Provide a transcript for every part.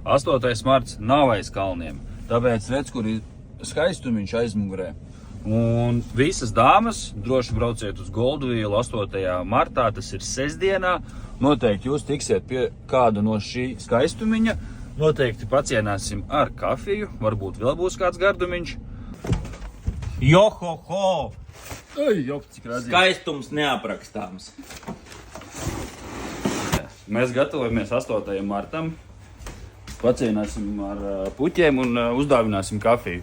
8. marts nav aiz kalniem. Tāpēc redz, kur ir skaistumiņš aizmugurē. Un visas dāmas droši brauciet uz Goldvilu 8. martā, tas ir sestdienā. Noteikti jūs tiksiet pie kāda no šī skaistumiņa. Noteikti pacienāsim ar kafiju, varbūt vēl būs kāds gardumiņš. Johoho! Cik redzīgi. Skaistums neaprakstāms. Mēs gatavojamies 8. martam. Pacienāsim ar puķiem un uzdāvināsim kafiju.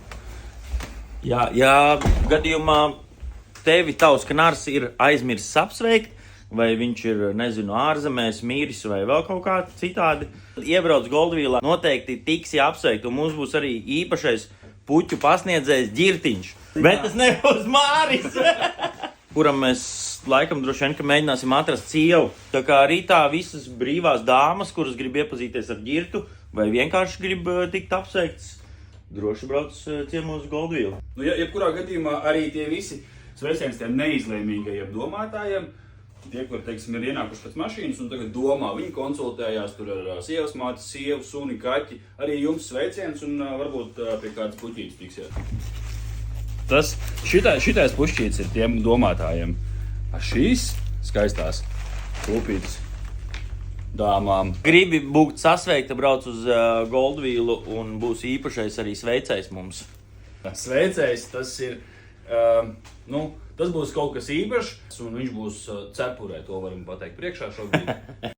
Ja gadījumā tevi tavs knars ir aizmirsis apsveikt, vai viņš ir, nezinu, ārzemēs, mīris vai vēl kaut kā citādi, iebrauc Goldvilā, noteikti tiksi apsveikt, un mums būs arī īpašais puķu pasniedzējs Ģirtiņš. Bet tas nebūs Māris, kuram mēs laikam droši vien, ka mēģināsim atrast sievu. Tā kā rītā visas brīvās dāmas, kuras grib iepazīties ar Ģirtu, vai vienkārši grib tikt apsveikts, droši brauc ciemos Goldvilu. Nu, jebkurā gadījumā arī tie visi sveiciens tiem neizlēmīgajiem domātājiem, tie, kur, teiksim, ir ienākuši pēc mašīnas un tagad domā, viņi konsultējās tur ar sievas mātes, sievu, suni, kaķi, arī jums sveiciens un varbūt pie kādas puķītes tiksiet. Šitais pušķītis ir tiem domātājiem. Šīs skaistās klupītes dāmām. Gribi būt sasveikta, brauc uz Goldvilu un būs īpašais arī sveicējs mums. Sveicējs, tas ir, tas būs kaut kas īpašs un viņš būs cepurē, to varam pateikt priekšā šobrīd.